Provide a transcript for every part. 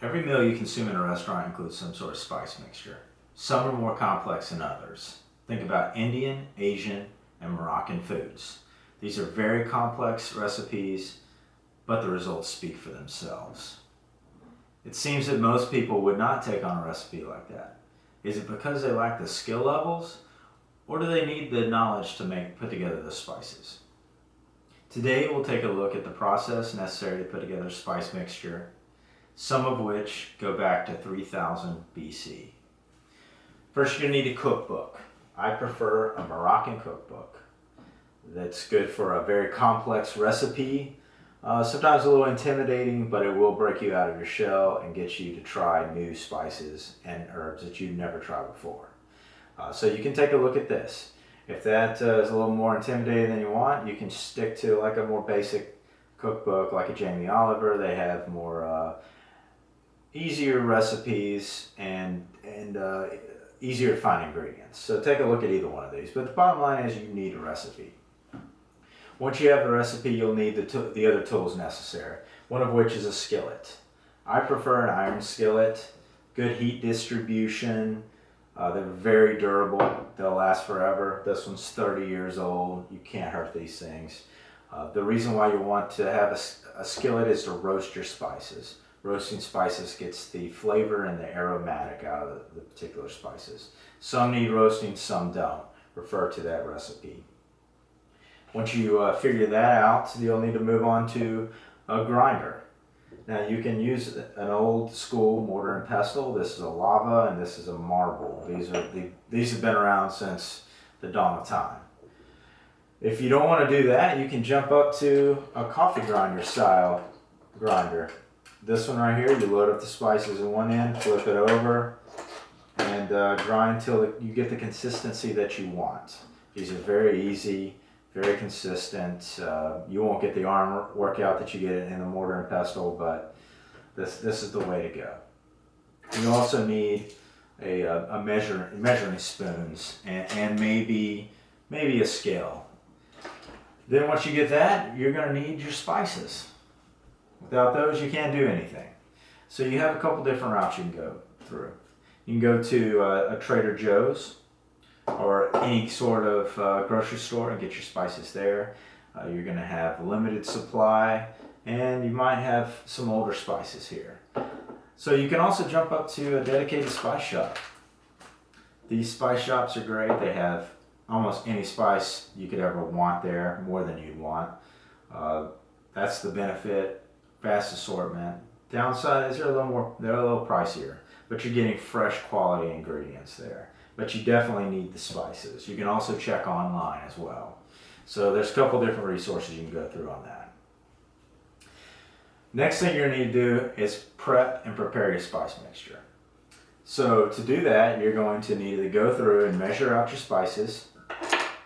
Every meal you consume in a restaurant includes some sort of spice mixture. Some are more complex than others. Think about Indian, Asian, and Moroccan foods. These are very complex recipes, but the results speak for themselves. It seems that most people would not take on a recipe like that. Is it because they lack the skill levels, or do they need the knowledge to put together the spices? Today we'll take a look at the process necessary to put together a spice mixture, some of which go back to 3000 BC. First, you're going to need a cookbook. I prefer a Moroccan cookbook. That's good for a very complex recipe. Sometimes a little intimidating, but it will break you out of your shell and get you to try new spices and herbs that you've never tried before. So you can take a look at this. If that is a little more intimidating than you want, you can stick to like a more basic cookbook like a Jamie Oliver. They have more easier recipes and easier to find ingredients. So take a look at either one of these. But the bottom line is you need a recipe. Once you have the recipe, you'll need the other tools necessary, one of which is a skillet. I prefer an iron skillet, good heat distribution. They're very durable. They'll last forever. This one's 30 years old. You can't hurt these things. The reason why you want to have a skillet is to roast your spices. Roasting spices gets the flavor and the aromatic out of the particular spices. Some need roasting, some don't. Refer to that recipe. Once you figure that out, you'll need to move on to a grinder. Now you can use an old school mortar and pestle. This is a lava and this is a marble. These have been around since the dawn of time. If you don't want to do that, you can jump up to a coffee grinder style grinder. This one right here, you load up the spices in one end, flip it over, and grind until you get the consistency that you want. These are very easy, very consistent. You won't get the arm workout that you get in the mortar and pestle, but this is the way to go. You also need a measuring spoons and maybe a scale. Then once you get that, you're going to need your spices. Without those, you can't do anything. So you have a couple different routes you can go through. You can go to a Trader Joe's or any sort of grocery store and get your spices there. You're going to have a limited supply, and you might have some older spices here. So you can also jump up to a dedicated spice shop. These spice shops are great. They have almost any spice you could ever want there, more than you'd want. That's the benefit. Vast assortment. Downside is they're a little pricier, but you're getting fresh quality ingredients there. But you definitely need the spices. You can also check online as well. So there's a couple different resources you can go through on that. Next thing you're going to need to do is prep and prepare your spice mixture. So to do that, you're going to need to go through and measure out your spices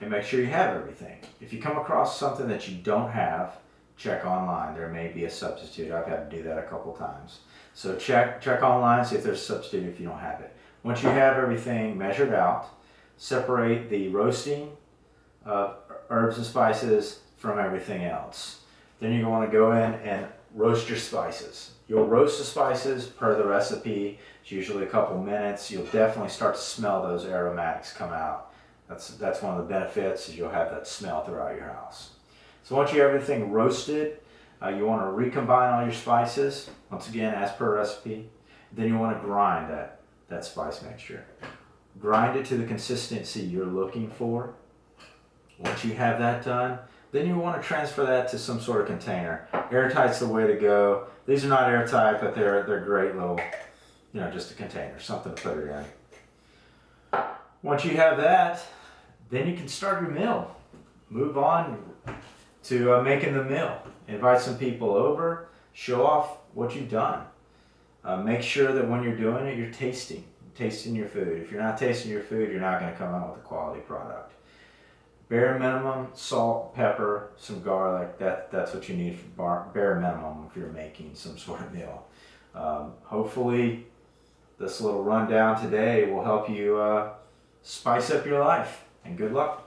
and make sure you have everything. If you come across something that you don't have, check online. There may be a substitute. I've had to do that a couple times. So check online, see if there's a substitute if you don't have it. Once you have everything measured out, separate the roasting herbs and spices from everything else. Then you're going to go in and roast your spices. You'll roast the spices per the recipe. It's usually a couple minutes. You'll definitely start to smell those aromatics come out. That's one of the benefits, is you'll have that smell throughout your house. So once you have everything roasted, you want to recombine all your spices, once again as per recipe. Then you want to grind that spice mixture. Grind it to the consistency you're looking for. Once you have that done, then you want to transfer that to some sort of container. Airtight's the way to go. These are not airtight, but they're great little, just a container, something to put it in. Once you have that, then you can start your meal. Move on to making the meal. Invite some people over, show off what you've done. Make sure that when you're doing it, you're tasting your food. If you're not tasting your food, you're not going to come out with a quality product. Bare minimum, salt, pepper, some garlic, that's what you need for bare minimum if you're making some sort of meal. Hopefully this little rundown today will help you spice up your life, and good luck.